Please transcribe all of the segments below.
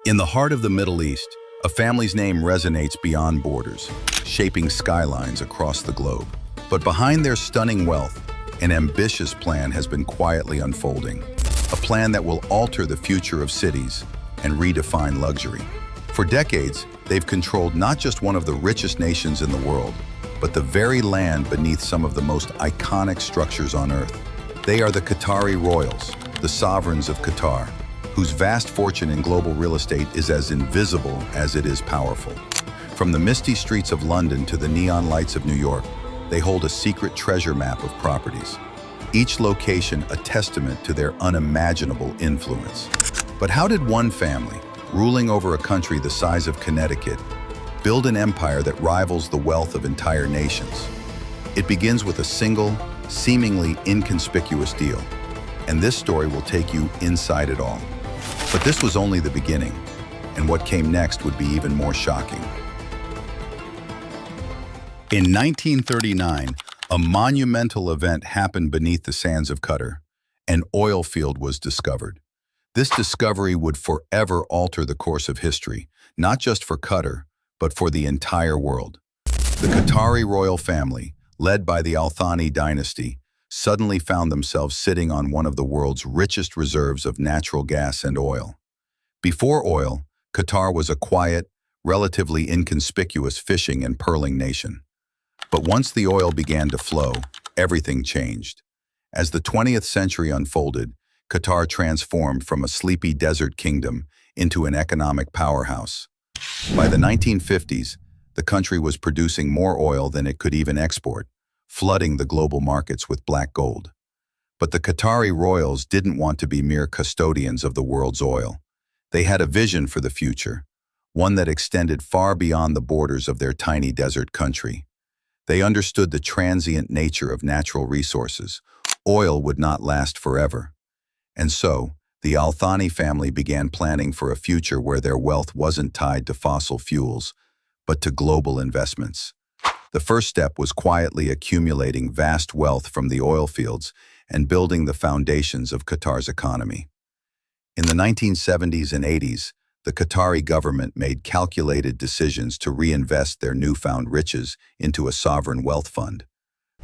In the heart of the Middle East, a family's name resonates beyond borders, shaping skylines across the globe. But behind their stunning wealth, an ambitious plan has been quietly unfolding. A plan that will alter the future of cities and redefine luxury. For decades, they've controlled not just one of the richest nations in the world, but the very land beneath some of the most iconic structures on Earth. They are the Qatari Royals, the sovereigns of Qatar, whose vast fortune in global real estate is as invisible as it is powerful. From the misty streets of London to the neon lights of New York, they hold a secret treasure map of properties, each location a testament to their unimaginable influence. But how did one family, ruling over a country the size of Connecticut, build an empire that rivals the wealth of entire nations? It begins with a single, seemingly inconspicuous deal, and this story will take you inside it all. But this was only the beginning, and what came next would be even more shocking. In 1939, a monumental event happened beneath the sands of Qatar. An oil field was discovered. This discovery would forever alter the course of history, not just for Qatar, but for the entire world. The Qatari royal family, led by the Al Thani dynasty, suddenly found themselves sitting on one of the world's richest reserves of natural gas and oil. Before oil, Qatar was a quiet, relatively inconspicuous fishing and pearling nation. But once the oil began to flow, everything changed. As the 20th century unfolded, Qatar transformed from a sleepy desert kingdom into an economic powerhouse. By the 1950s, the country was producing more oil than it could even export, flooding the global markets with black gold. But the Qatari Royals didn't want to be mere custodians of the world's oil. They had a vision for the future, one that extended far beyond the borders of their tiny desert country. They understood the transient nature of natural resources. Oil would not last forever. And so, the Al Thani family began planning for a future where their wealth wasn't tied to fossil fuels, but to global investments. The first step was quietly accumulating vast wealth from the oil fields and building the foundations of Qatar's economy. In the 1970s and 80s, the Qatari government made calculated decisions to reinvest their newfound riches into a sovereign wealth fund,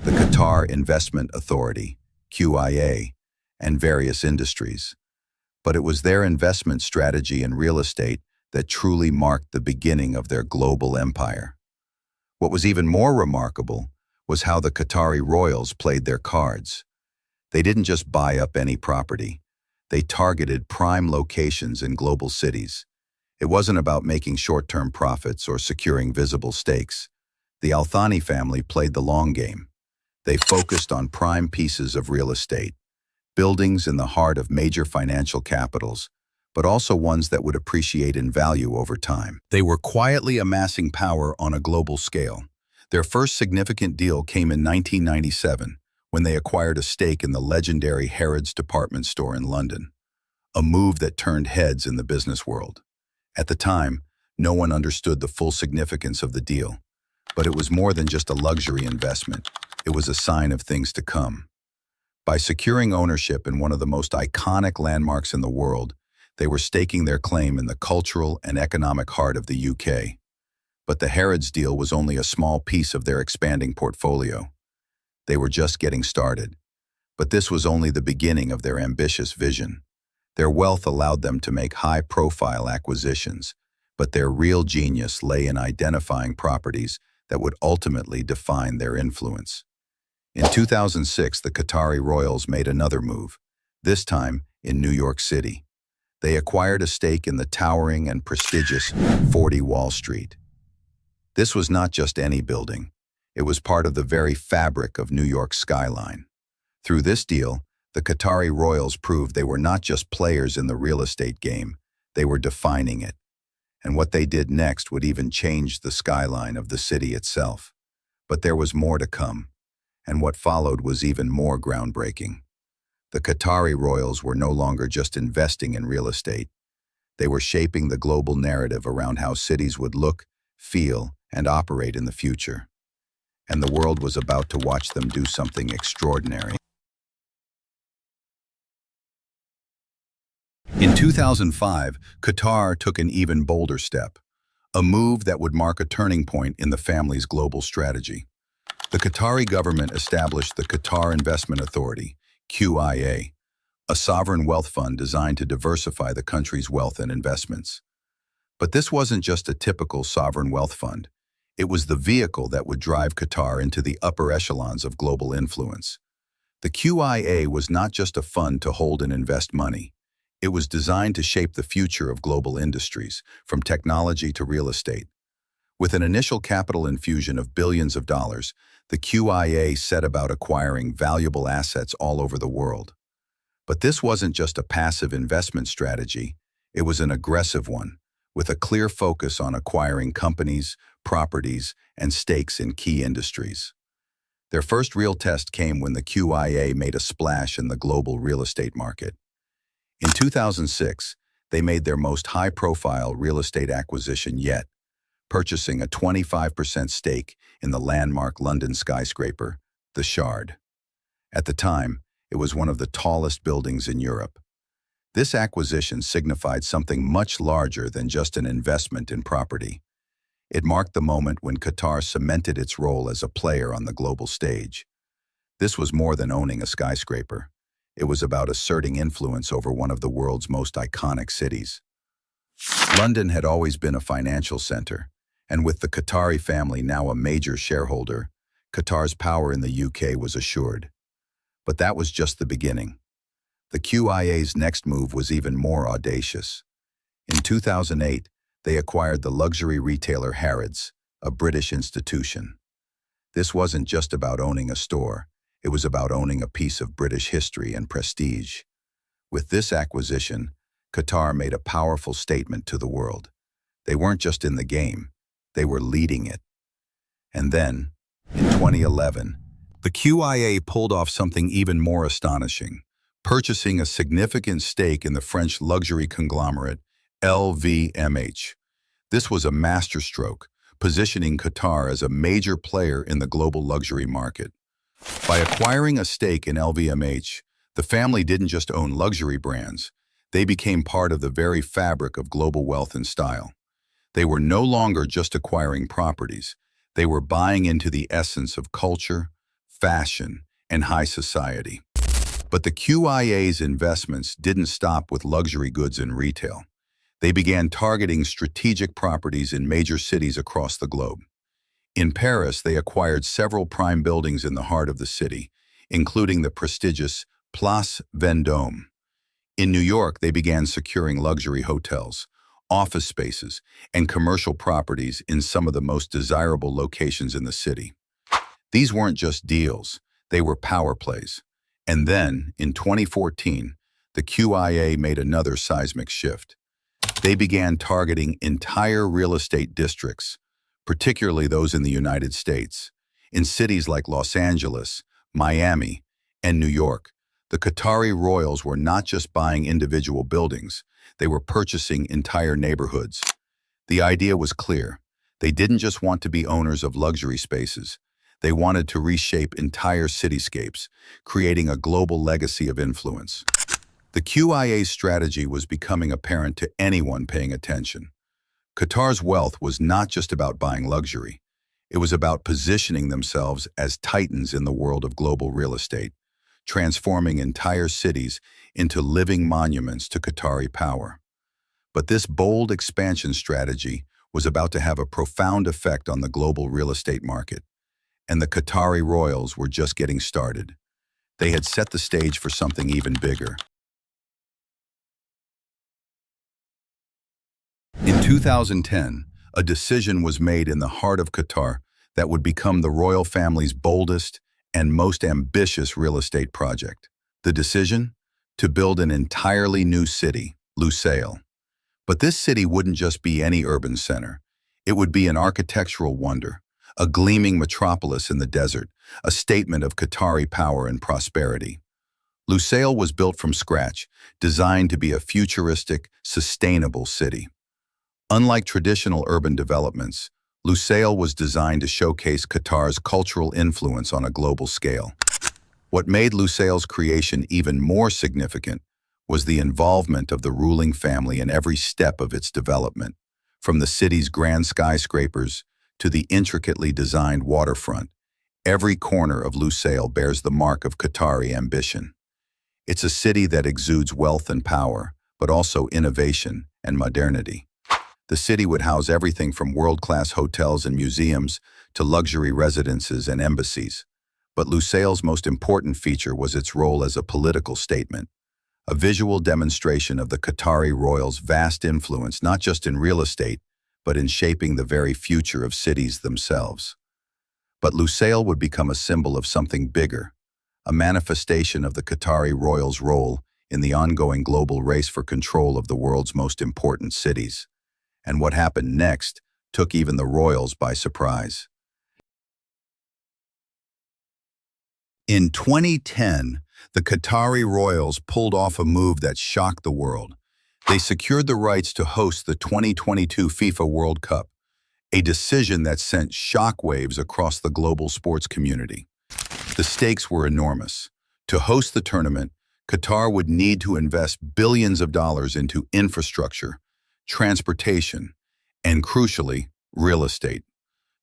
the Qatar Investment Authority, QIA, and various industries. But it was their investment strategy in real estate that truly marked the beginning of their global empire. What was even more remarkable was how the Qatari Royals played their cards. They didn't just buy up any property. They targeted prime locations in global cities. It wasn't about making short-term profits or securing visible stakes. The Al Thani family played the long game. They focused on prime pieces of real estate, buildings in the heart of major financial capitals, but also ones that would appreciate in value over time. They were quietly amassing power on a global scale. Their first significant deal came in 1997, when they acquired a stake in the legendary Harrods department store in London, a move that turned heads in the business world. At the time, no one understood the full significance of the deal, but it was more than just a luxury investment. It was a sign of things to come. By securing ownership in one of the most iconic landmarks in the world, they were staking their claim in the cultural and economic heart of the UK. But the Harrods deal was only a small piece of their expanding portfolio. They were just getting started. But this was only the beginning of their ambitious vision. Their wealth allowed them to make high-profile acquisitions, but their real genius lay in identifying properties that would ultimately define their influence. In 2006, the Qatari Royals made another move, this time in New York City. They acquired a stake in the towering and prestigious 40 Wall Street. This was not just any building. It was part of the very fabric of New York's skyline. Through this deal, the Qatari Royals proved they were not just players in the real estate game, they were defining it. And what they did next would even change the skyline of the city itself. But there was more to come, and what followed was even more groundbreaking. The Qatari Royals were no longer just investing in real estate. They were shaping the global narrative around how cities would look, feel, and operate in the future. And the world was about to watch them do something extraordinary. In 2005, Qatar took an even bolder step, a move that would mark a turning point in the family's global strategy. The Qatari government established the Qatar Investment Authority, QIA, a sovereign wealth fund designed to diversify the country's wealth and investments. But this wasn't just a typical sovereign wealth fund. It was the vehicle that would drive Qatar into the upper echelons of global influence. The QIA was not just a fund to hold and invest money. It was designed to shape the future of global industries, from technology to real estate. With an initial capital infusion of billions of dollars, the QIA set about acquiring valuable assets all over the world. But this wasn't just a passive investment strategy, it was an aggressive one, with a clear focus on acquiring companies, properties, and stakes in key industries. Their first real test came when the QIA made a splash in the global real estate market. In 2006, they made their most high-profile real estate acquisition yet, purchasing a 25% stake in the landmark London skyscraper, the Shard. At the time, it was one of the tallest buildings in Europe. This acquisition signified something much larger than just an investment in property. It marked the moment when Qatar cemented its role as a player on the global stage. This was more than owning a skyscraper. It was about asserting influence over one of the world's most iconic cities. London had always been a financial center, and with the Qatari family now a major shareholder, Qatar's power in the UK was assured. But that was just the beginning. The QIA's next move was even more audacious. In 2008, they acquired the luxury retailer Harrods, a British institution. This wasn't just about owning a store, it was about owning a piece of British history and prestige. With this acquisition, Qatar made a powerful statement to the world. They weren't just in the game, they were leading it. And then, in 2011, the QIA pulled off something even more astonishing, purchasing a significant stake in the French luxury conglomerate LVMH. This was a masterstroke, positioning Qatar as a major player in the global luxury market. By acquiring a stake in LVMH, the family didn't just own luxury brands, they became part of the very fabric of global wealth and style. They were no longer just acquiring properties, they were buying into the essence of culture, fashion, and high society. But the QIA's investments didn't stop with luxury goods and retail. They began targeting strategic properties in major cities across the globe. In Paris, they acquired several prime buildings in the heart of the city, including the prestigious Place Vendôme. In New York, they began securing luxury hotels, office spaces, and commercial properties in some of the most desirable locations in the city. These weren't just deals, they were power plays. And then, in 2014, the QIA made another seismic shift. They began targeting entire real estate districts, particularly those in the United States. In cities like Los Angeles, Miami, and New York, the Qatari Royals were not just buying individual buildings, they were purchasing entire neighborhoods. The idea was clear. They didn't just want to be owners of luxury spaces. They wanted to reshape entire cityscapes, creating a global legacy of influence. The QIA's strategy was becoming apparent to anyone paying attention. Qatar's wealth was not just about buying luxury. It was about positioning themselves as titans in the world of global real estate, transforming entire cities into living monuments to Qatari power. But this bold expansion strategy was about to have a profound effect on the global real estate market. And the Qatari Royals were just getting started. They had set the stage for something even bigger. In 2010, a decision was made in the heart of Qatar that would become the royal family's boldest and most ambitious real estate project. The decision? To build an entirely new city, Lusail. But this city wouldn't just be any urban center. It would be an architectural wonder, a gleaming metropolis in the desert, a statement of Qatari power and prosperity. Lusail was built from scratch, designed to be a futuristic, sustainable city. Unlike traditional urban developments, Lusail was designed to showcase Qatar's cultural influence on a global scale. What made Lusail's creation even more significant was the involvement of the ruling family in every step of its development, from the city's grand skyscrapers to the intricately designed waterfront. Every corner of Lusail bears the mark of Qatari ambition. It's a city that exudes wealth and power, but also innovation and modernity. The city would house everything from world-class hotels and museums to luxury residences and embassies. But Lusail's most important feature was its role as a political statement, a visual demonstration of the Qatari Royals' vast influence not just in real estate, but in shaping the very future of cities themselves. But Lusail would become a symbol of something bigger, a manifestation of the Qatari Royals' role in the ongoing global race for control of the world's most important cities. And what happened next took even the Royals by surprise. In 2010, the Qatari Royals pulled off a move that shocked the world. They secured the rights to host the 2022 FIFA World Cup, a decision that sent shockwaves across the global sports community. The stakes were enormous. To host the tournament, Qatar would need to invest billions of dollars into infrastructure, transportation, and crucially, real estate.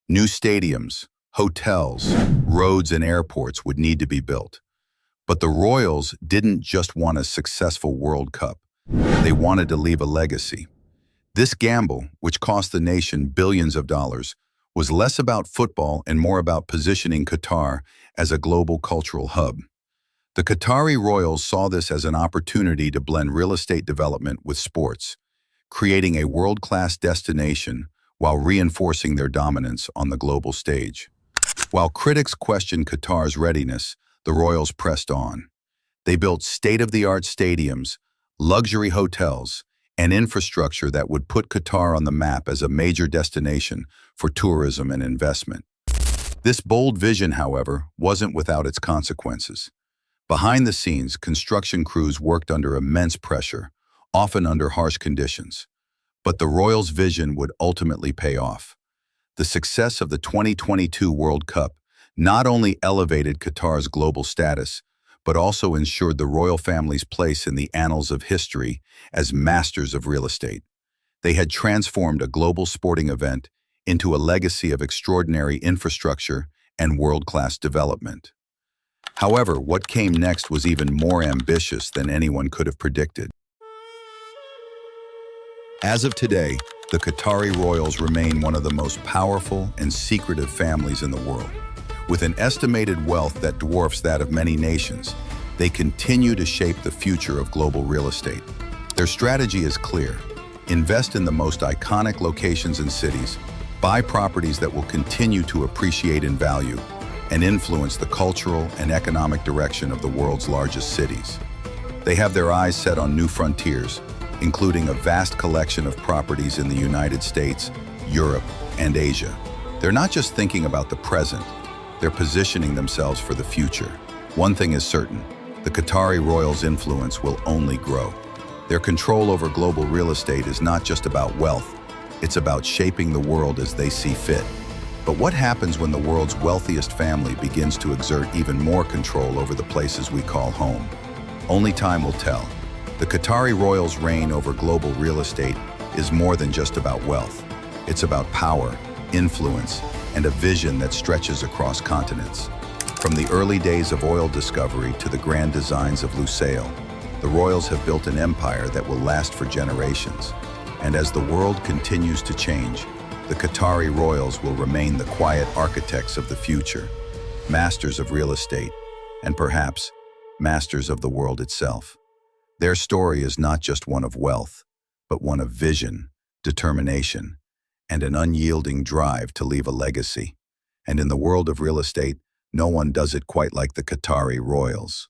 New stadiums, hotels, roads, and airports would need to be built. But the Royals didn't just want a successful World Cup. They wanted to leave a legacy. This gamble, which cost the nation billions of dollars, was less about football and more about positioning Qatar as a global cultural hub. The Qatari Royals saw this as an opportunity to blend real estate development with sports, creating a world-class destination while reinforcing their dominance on the global stage. While critics questioned Qatar's readiness, the Royals pressed on. They built state-of-the-art stadiums, luxury hotels, and infrastructure that would put Qatar on the map as a major destination for tourism and investment. This bold vision, however, wasn't without its consequences. Behind the scenes, construction crews worked under immense pressure, often under harsh conditions. But the Royals' vision would ultimately pay off. The success of the 2022 World Cup not only elevated Qatar's global status, but also ensured the royal family's place in the annals of history as masters of real estate. They had transformed a global sporting event into a legacy of extraordinary infrastructure and world-class development. However, what came next was even more ambitious than anyone could have predicted. As of today, the Qatari Royals remain one of the most powerful and secretive families in the world. With an estimated wealth that dwarfs that of many nations, they continue to shape the future of global real estate. Their strategy is clear: invest in the most iconic locations and cities, buy properties that will continue to appreciate in value, and influence the cultural and economic direction of the world's largest cities. They have their eyes set on new frontiers, including a vast collection of properties in the United States, Europe, and Asia. They're not just thinking about the present, they're positioning themselves for the future. One thing is certain: the Qatari Royals' influence will only grow. Their control over global real estate is not just about wealth, it's about shaping the world as they see fit. But what happens when the world's wealthiest family begins to exert even more control over the places we call home? Only time will tell. The Qatari Royals' reign over global real estate is more than just about wealth. It's about power, influence, and a vision that stretches across continents. From the early days of oil discovery to the grand designs of Lusail, the Royals have built an empire that will last for generations. And as the world continues to change, the Qatari Royals will remain the quiet architects of the future, masters of real estate, and perhaps masters of the world itself. Their story is not just one of wealth, but one of vision, determination, and an unyielding drive to leave a legacy. And in the world of real estate, no one does it quite like the Qatari Royals.